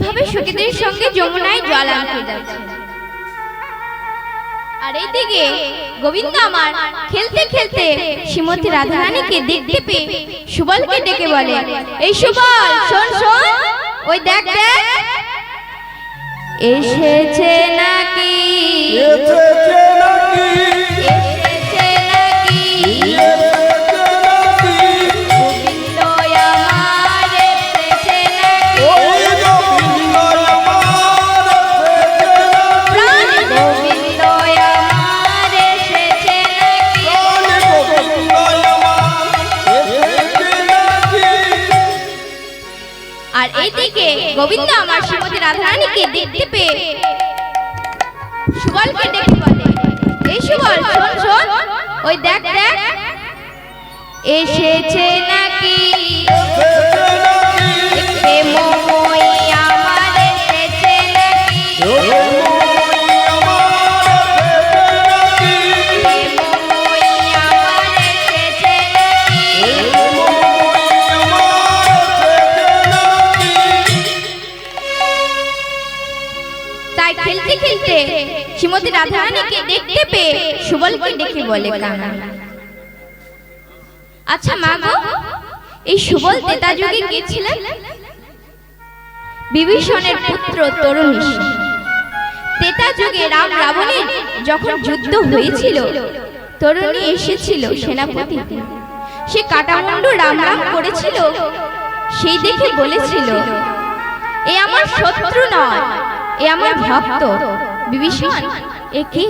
এইভাবে সখীদের সঙ্গে যমুনায় জল আনতে যাচ্ছে। আর এইদিকে গোবিন্দ আমার খেলতে খেলতে শ্রীমতী রাধারানীকে দেখতে পেয়ে সুবলকে ডেকে বলে, এই সুবল, শোন শোন, ওই দেখ দেখ এসেছে নাকি, এসেছে নাকি, এসেছে নাকি গোবিন্দ আমার, এসেছে নাকি, ওই গোবিন্দ আমার, প্রাণ গোবিন্দ আমার, এসেছে নাকি, গোবিন্দ আমার, এসেছে নাকি। আর এইদিকে গোবিন্দ আমার শ্রীমতী রাধারানীকে দেখতে পেয়ে সুবলকে ডেকে বলে, এই সুবল, শোন শোন, ওই দেখ দেখ এসেছে নাকি, প্রেমময়ী আমার, এসেছে নাকি, প্রেমময়ী আমার, এসেছে নাকি। তাই খেলতে খেলতে শ্রীমতী রাধারানীকে দেখতে পেয়ে সুবলকে ডেকে বলে, কানা, আচ্ছা মা গো, এই সুবল ত্রেতা যুগে কে ছিলেন? বিভীষণের পুত্র তরুণী। ত্রেতা যুগে রাম রাবণের যখন যুদ্ধ হয়েছিল, তরুণী এসেছিল সেনাপতি, সে কাটামুন্ডু রাম রাম করেছিল, সেই দেখে বলেছিল, এ আমার শত্রু নয়, এ আমার ভক্ত বিভীষণ, এ কে?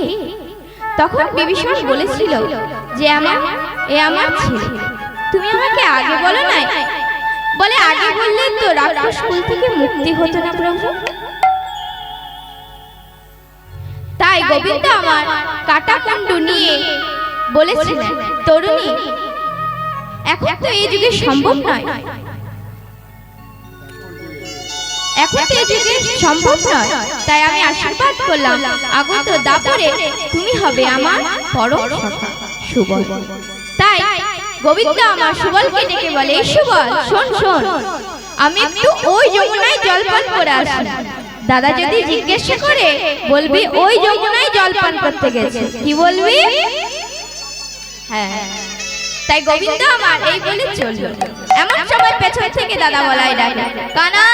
তখন বিভীষণ বলেছিল যে এ আমার ছেলে, তুমি আমাকে আগে বলো নাই? বলে, আগে বললে তো রাক্ষস কুল থেকে মুক্তি হতো না প্রভু। তাই গোবিন্দ আমার কাটাকুন্ডু নিয়ে বলেছিলেন, তরুণী, এখন তো এই যুগে সম্ভব নয়, এখন তো এই যুগে সম্ভব নয়, তাই আমি আশীর্বাদ করলাম আগত দাপরে তুমি হবে আমার পরম সখা সুবল। তাই গোবিন্দ আমার সুবলকে ডেকে বলে, এই সুবল, শোন শোন, আমি একটু ওই যমুনায় জলপান করে আসি, দাদা যদি জিজ্ঞাসা করে বলবি ওই যমুনায় জলপান করতে গেছে, কি বলবি? হ্যাঁ। তাই গোবিন্দ আমার এই বলে চলল। এমন সময় পেছন থেকে দাদা বলাই ডাকে, কানা,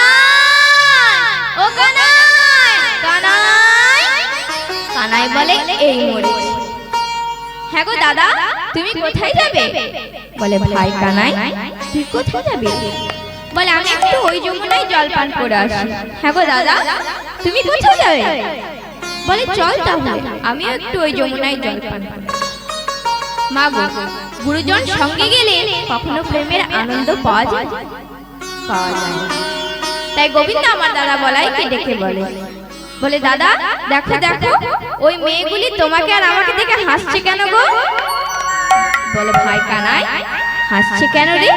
ও কানাই, কানাই। কানাই বলে, এই মরেছি। হ্যাঁ গো দাদা, তুমি কোথায় যাবে? বলে, ভাই কানাই, তুই কোথায় যাবে? বলে, আমি একটু ওই যমুনায় জলপান করে আসি। হ্যাঁ গো দাদা, তুমি কোথায় যাবে? বলে, চল তাহলে আমিও একটু ওই যমুনায় জলপান করি। মা গো, গুরুজন সঙ্গে গেলে কখনো প্রেমের আনন্দ পাওয়া যায়? পাওয়া যায় না। তাই গোবিন্দ আমার দাদা বলাইকে ডেকে বলে, দাদা দেখো দেখো, ওই মেয়েগুলি তোমাকে আর আমাকে দেখে হাসছে কেন গো? বলে, ভাই কানাই, হাসছে কেন রে?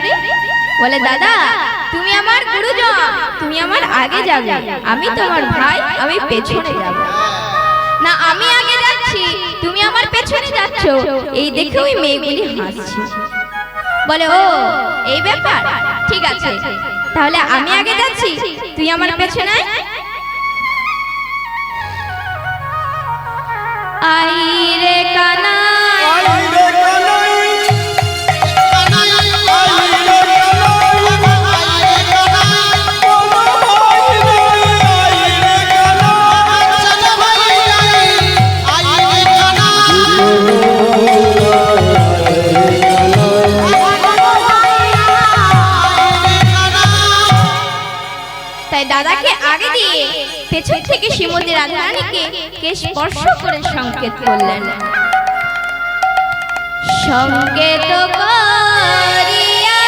বলে, দাদা তুমি আমার গুরুজন, তুমি আমার আগে যাবে, আমি তোমার ভাই, আমি পেছনে যাব। না, আমি আগে যাচ্ছি, তুমি আমার পেছনে যাচ্ছ, এই দেখে ওই মেয়েগুলি হাসছে। বলে, ও এই ব্যাপার, ঠিক আছে, তাহলে আমি আগে যাচ্ছি, তুই আমার পেছনে আই রে কানাই, আই রে কানাই, দাদাকে আগে দিয়ে পেছন থেকে শ্রীমতী রাধারানীকে স্পর্শ করে সংকেত করলেন, সংকেত করিয়া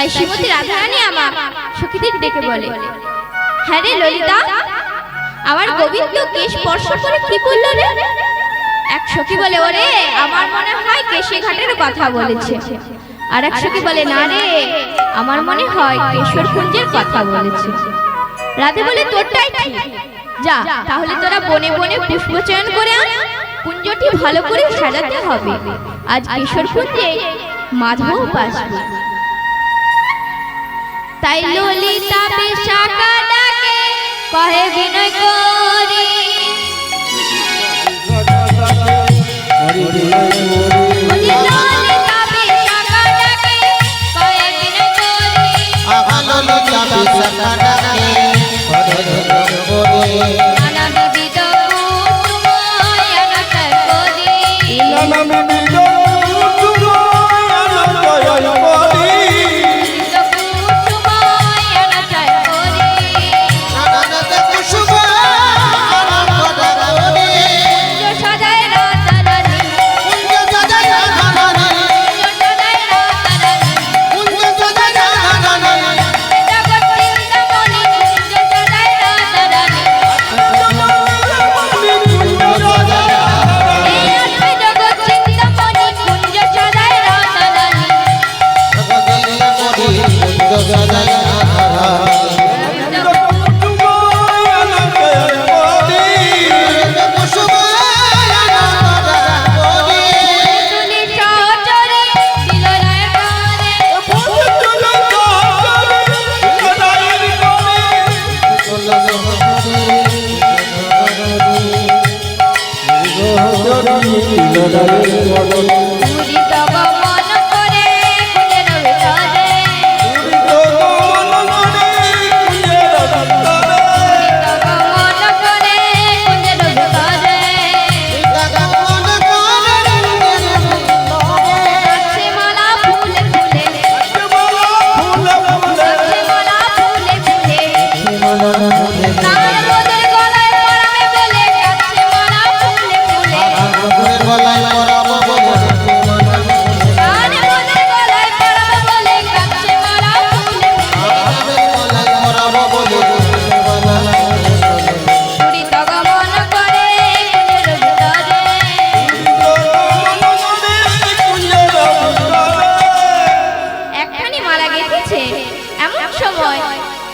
তাই শ্রীমতী রাধারানী আমার সখীদের ডেকে বলে, হ্যাঁ রে ললিতা, আমার গোবিন্দ কে স্পর্শ করে কি বলল রে? এক সখী বলে, ওরে আমার মনে হয় কেশে ঘাটের কথা বলেছে। আর এক সখী বলে, না রে আমার মনে হয় কেশর কুঞ্জের কথা বলেছে। রাধে বলে, তোরটাই ঠিক, যা তাহলে তোরা বনে বনে পুষ্প চয়ন করে আন, কুঞ্জটি ভালো করে সাজাতে হবে, আজ কেশর কুঞ্জে মাধব আসবে। তাই ললিতা বিশাখা ডাকে কহে বিনয় করি, ললিতা বিশাখা ডাকে কহে বিনয় করি, ললিতা বিশাখা ডাকে নানা বিবিধ কুসুময় আনন্দ করি,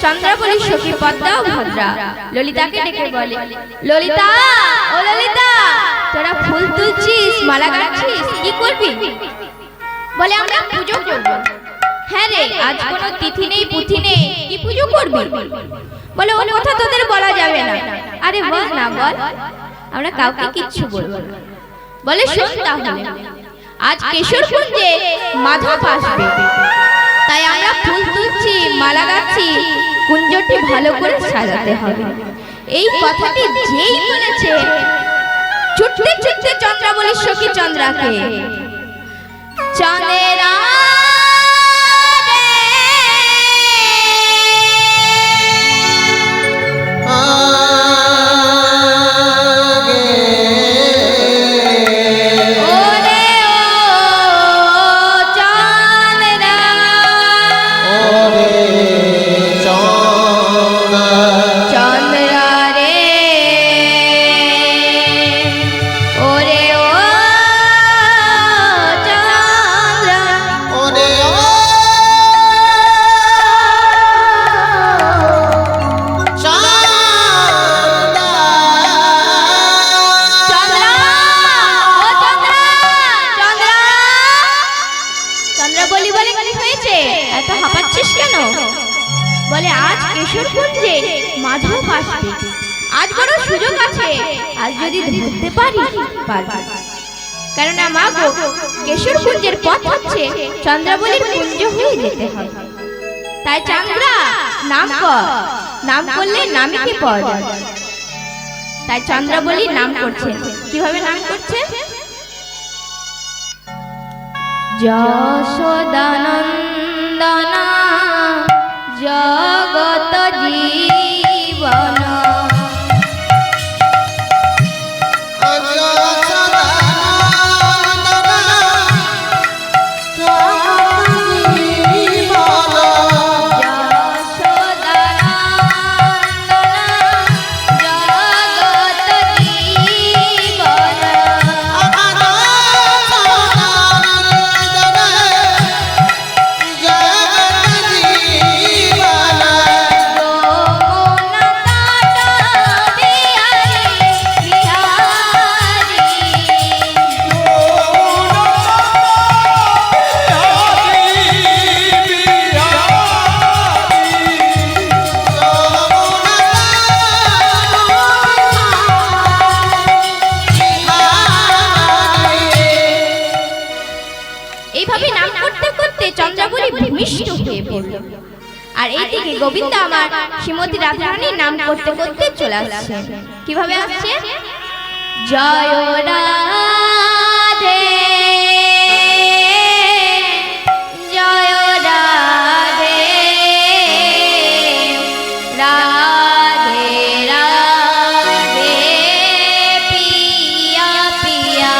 চন্দ্রাবলীর সখী পদ্মা ও ভদ্রা ললিতাকে ডেকে বলে, ললিতা ও ললিতা, তোরা ফুল তুলছিস, মালা গাঁথছিস, কি করবি? বলে, আমরা পুজো করব। হ্যাঁ রে, আজ কোনো তিথি নেই পুথি নেই, কি পুজো করবি? বলে, ও কথা তোদের বলা যাবে না। আরে বল না, বল, আমরা কাউকে কিচ্ছু বলবো না। বলে, শোন তাহলে, আজ কেশর কুঞ্জে মাধব আসবে, তাই আমরা ফুল তুলছি, মালা গাচ্ছি, কুঞ্জটি ভালো করে সাজাতে হবে। এই কথাটি যেই বলেছে, ছুটতে ছুটতে চন্দ্রাবলীর সখী চন্দ্রাকে, চন্দ্রা বলে, আজ কেশর কুঞ্জে মাধব আসবে, আজ বড় সুযোগ আছে, আজ যদি ধরতে পারি পারবো, কারণ মা গো, কেশর কুঞ্জের পথ হচ্ছে চন্দ্রাবলীর কুঞ্জ হয়ে যেতে হবে। তাই চন্দ্রা নাম কর, নাম করলে নামে পাওয়া যাবে। তাই চন্দ্রাবলীর নাম করছে। কিভাবে নাম করছে? যশোদানন্দনা জগত জীবন জীবন ফেলল। আর এইদিকে গোবিন্দ আমার শ্রীমতী রাধারানীর নাম করতে করতে চলে আসছে। কিভাবে আসছে? জয় রাধে জয় রাধে রাধে রাধে পিয়া পিয়া।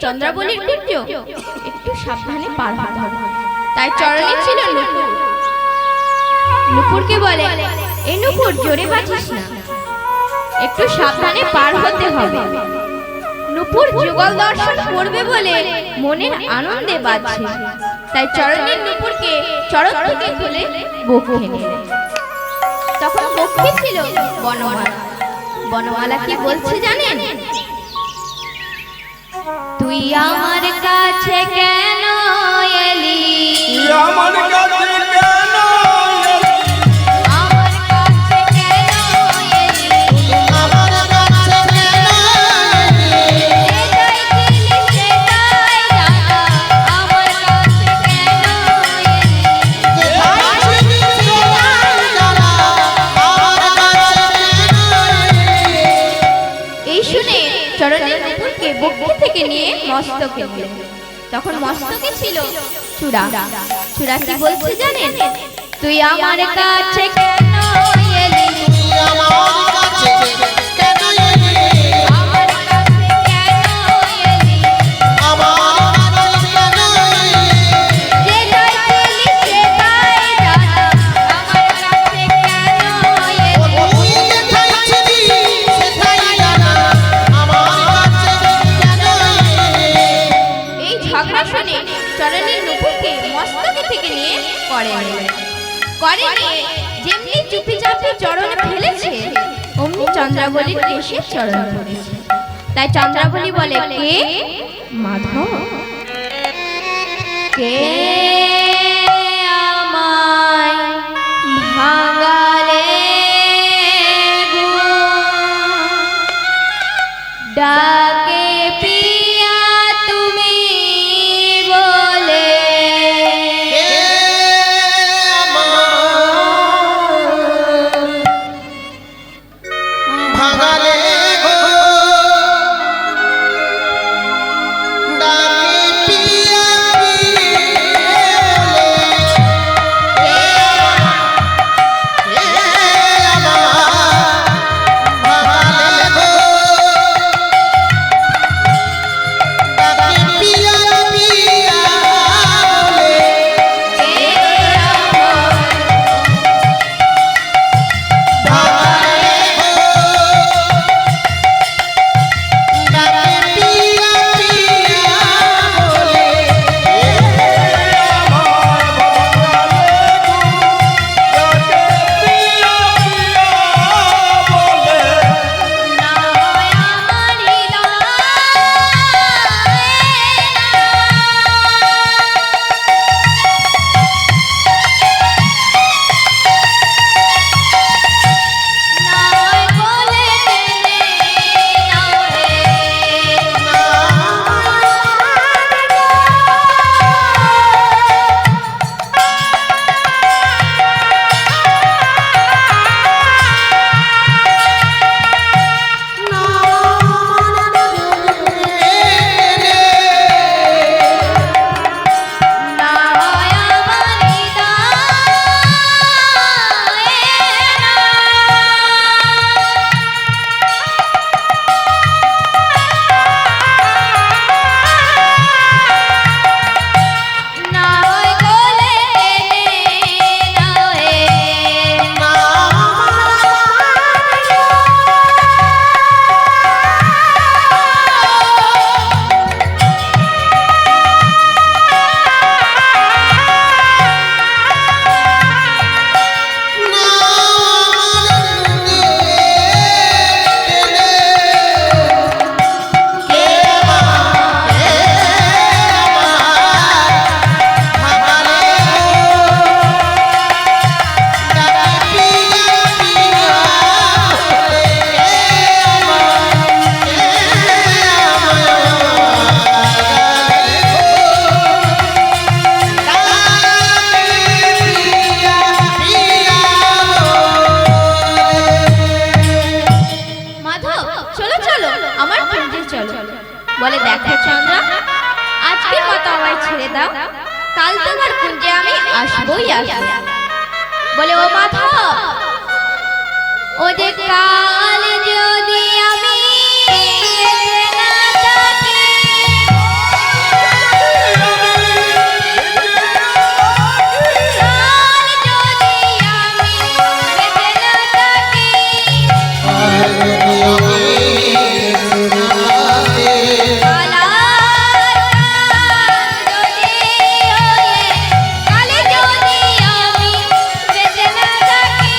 চন্দ্রাবলীর কুঞ্জ, একটু সাবধানে পার হতে হবে। তাই চরণে ছিল নুপুর। নুপুরকে বলে, এই নুপুর জোরে বাজিস না, একটু সাবধানে পার হতে হবে। নুপুর যুগল দর্শন করবে বলে মনের আনন্দে বাজছে, তাই চরণের নুপুরকে চরণ থেকে খুলে বক্ষে নিল। তখন বক্ষে ছিল বনমালা। বনমালা কি বলছে জানেন? তুই আমার কাছে কেন এলি, আমার কাছে কেন আমার কাছে কেন এলি, আমার কাছে কেন যেটাই ছিলি সেটাই জানা, আমার কাছে কেন এলি। এই শুনে চরণের নুপুরকে বক্ষে থেকে নিয়ে মস্তকে নিলেন। তখন মস্তকে ছিল চূড়া। চূড়া কি বলছে জানেন? তুই আমার কাছে কেন এলি, আমার কাছে কেন আমার কাছে কেন এলি, আমার কাছে কেন যেটাই ছিলি সেটাই জানা, আমার কাছে কেন এলি। তুই যেথায় ছিলি সেথায় জানা, আমার কাছে কেন এই ঝগড়া শুনে চরণের নুপুরকে মস্তকে থেকে নিয়ে করে নিয়ে যেমনি চুপি চাপি চরণে ফেলেছে, অমনি চন্দ্রাবলীর কেশে চরণ পড়েছে। তাই চন্দ্রাবলী বলে, কে? মাধব। কে আমায় ভাঙালে গো, ডাকে পিয়া তুই আসবই আসবো। বলে ও মাথা, ও যে কাল যদি আমি বেঁচে না থাকি, কাল যদি আমি বেঁচে না থাকি, কালে যদি আমি বেঁচে না থাকি,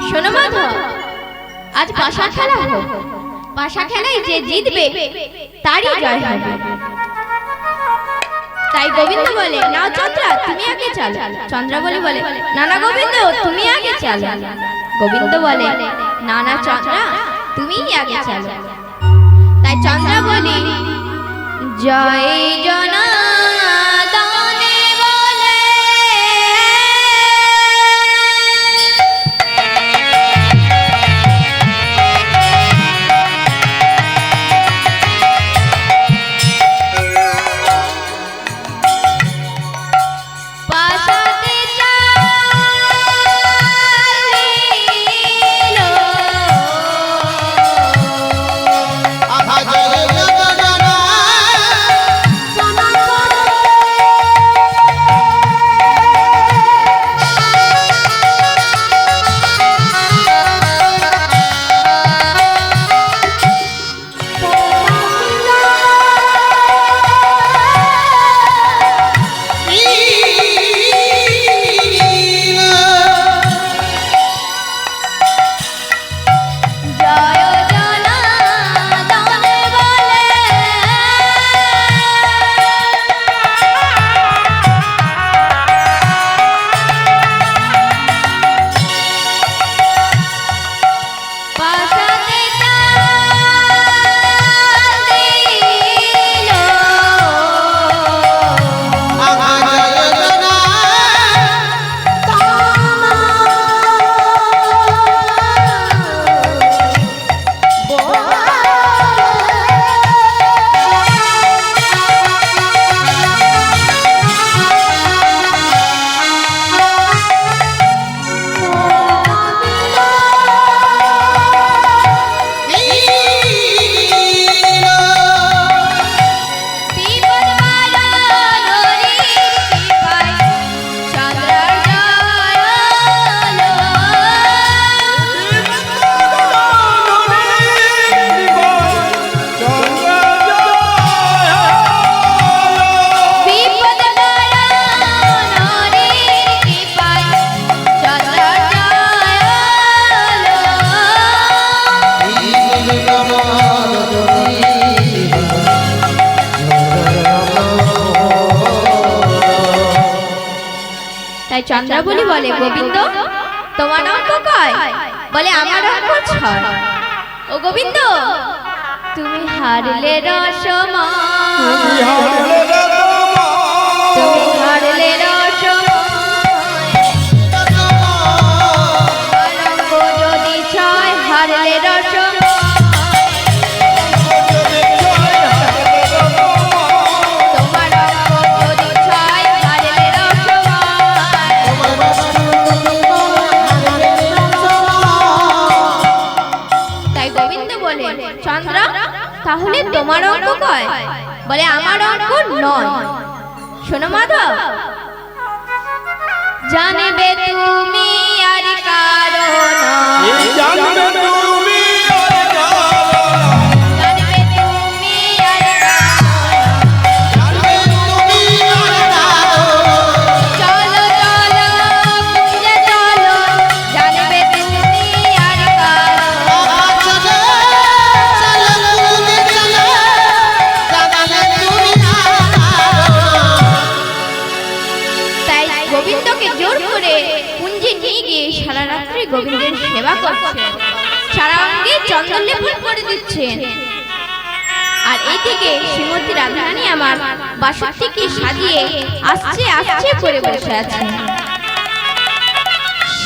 শোনো মাধব, আজ পাশা খেলা হোক। পাশা খেলায় যে জিতবে তারই জয় হবে। তাই গোবিন্দ বলে, না চন্দ্রা তুমি আগে চলো। চন্দ্রা বলে না না গোবিন্দ তুমি আগে চলো। গোবিন্দ বলে, না না চন্দ্রা তুমিই আগে চলো। তাই চন্দ্রা বলি, জয় জনার্দনে বলে, পাশাতে চালিল, জয় জনার্দনে বলে, পাশাতে চালিল, বিপদ বাড়ানোরি কৃপায় চন্দ্রার জয় হলো। বিপদ বাড়ানোরি কৃপায় চন্দ্রার জয় হলো। তাই চন্দ্রা বলে, গোবিন্দ তোমার অঙ্ক কয়? বলে আমার অঙ্ক 6। ও গোবিন্দ তুমি হারলে রসময়, তুমি হারলে রসময়, তোমার অঙ্ক যদি 6 হারলে রসময়, তোমার অঙ্ক যদি 6 হারলে রসময়। তাই গোবিন্দ বলে, চন্দ্রা তাহলে তোমার অঙ্ক কয়? বলে আমার অঙ্ক 9। শোনো মাধব, জানবে তুমি আর কারো এই জানবে তুমি আর কারো না। জানবে তুমি আর জানবে তুমি আর কারো চলো চলো কুঞ্জে চলো জানবে তুমি আর কারো চলে চলো কুঞ্জে চলো জানবে তুমি আর কারো তাই গোবিন্দকে জোর করে কুঞ্জে নিয়ে গিয়ে সারা রাত্রি গোবিন্দের সেবা করছেন, সারা অঙ্গে চন্দন লেপন করে দিচ্ছেন। আর এদিকে শ্রীমতী রাধারানী আমার বাসুদেবকে সাজিয়ে আসছে আসছে করে বসে আছেন।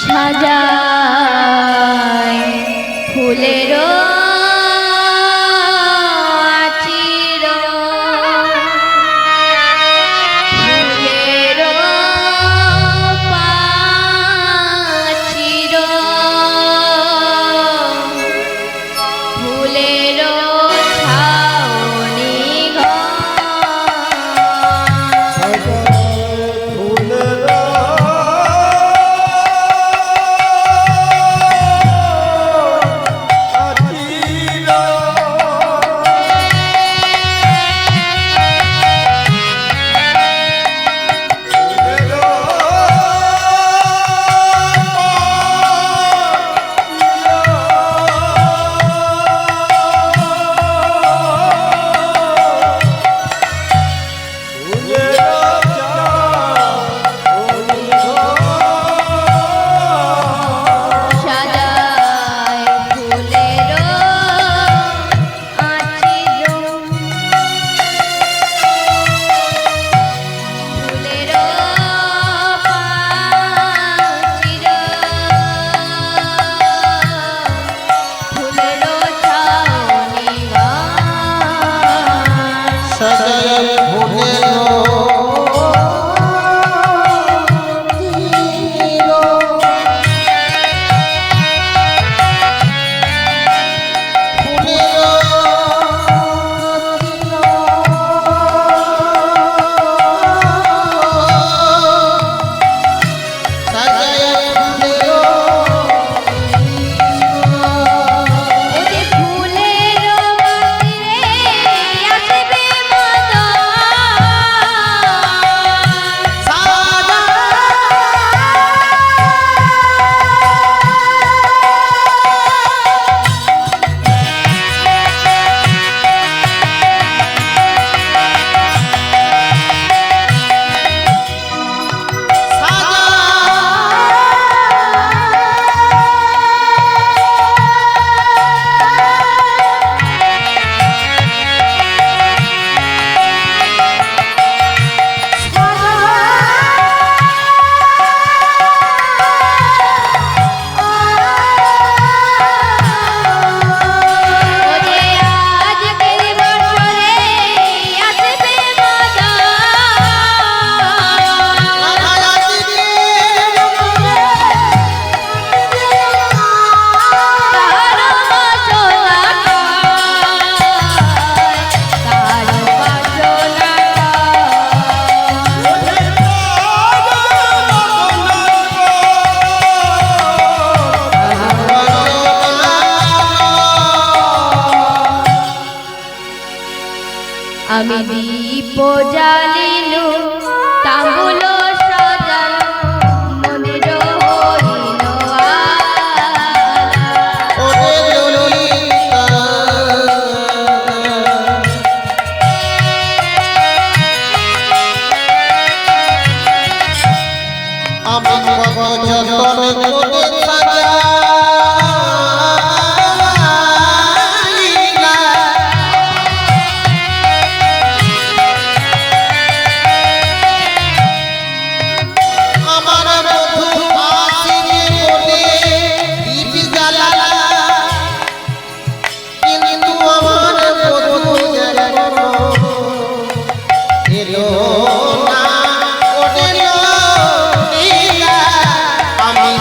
সাজায় ফুলেরও আচির ফুলেরও পাচির ফুলেরও ছাউনি ঘর সাজায় ফুলেরও আচির ফুলেরও পাচির ফুলেরও ছাউনি ঘর সাজায় ফুলেরও ওরে ফুলেরও বাতিরে আসবে মদন ওরে আজকের বছরে আসবে মদন কারো বাসনা কারো বাসনা আমি দীপ জ্বালিলু তাম্বুল সাজালো মনের হইল আলা। আমি কত যতন করে সাজাইলা আমার বধূ আসিবে বলে দীপ জ্বালালা কিন্তু আমার বধূ এখনো এলো না ওরে নীলা আমি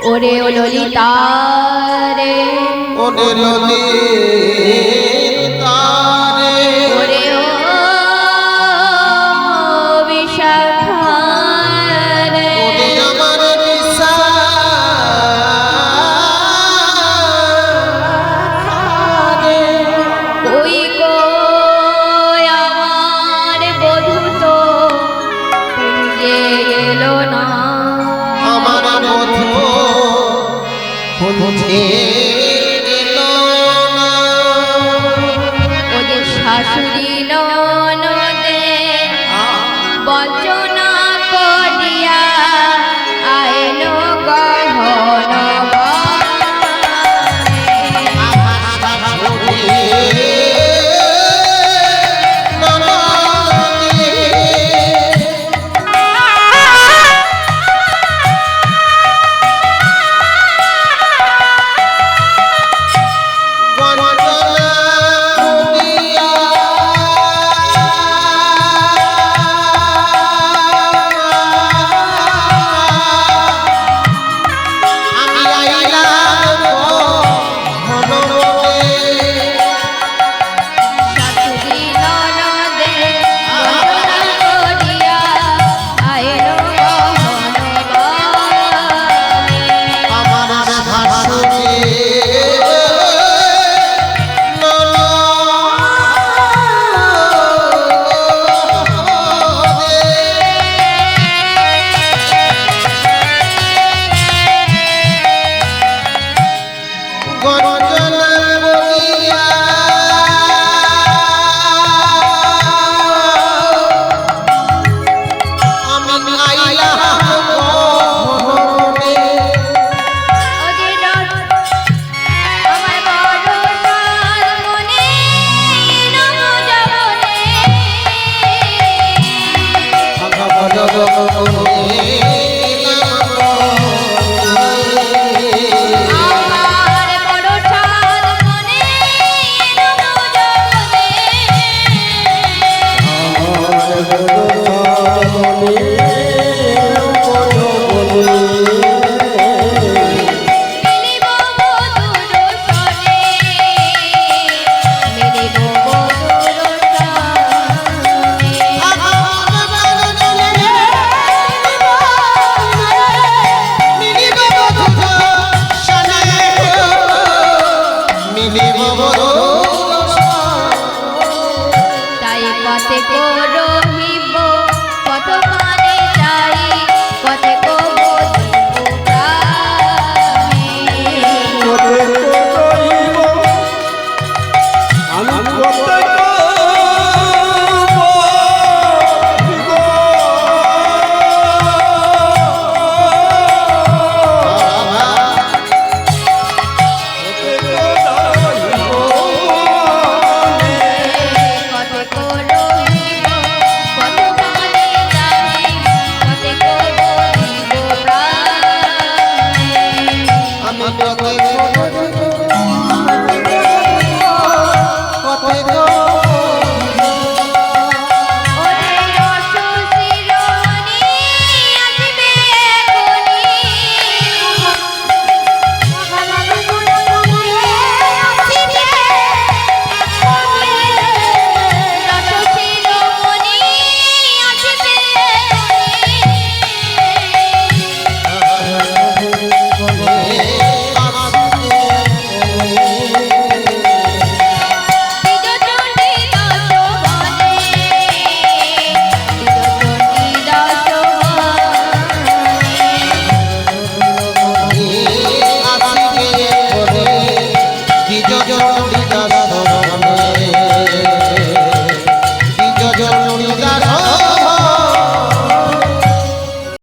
ওরে ও ললিতা রে ওরে ললিতা রে ওরে ও বিশাখা রে ওরে আমার বিশাখা রে ওই গো আমার বধূ তো কুঞ্জে এলো না আমার বধূ খুঁজে এলো না ওদের শাশুড়ি ননদে বঞ্চনা করিয়া আইলো গহন শাশুড়ি ননদে বঞ্চনা করিয়া আইলো গহন আমার শাশুড়ি গঞ্জনা করিয়া আমি আইলাম গহনে ওদের আমার বড় সার মনে নম জবনে আমার বড় সার মনে নম জবনে মিলিব মধুর সনে মিলিব মধুর সনে মিলিব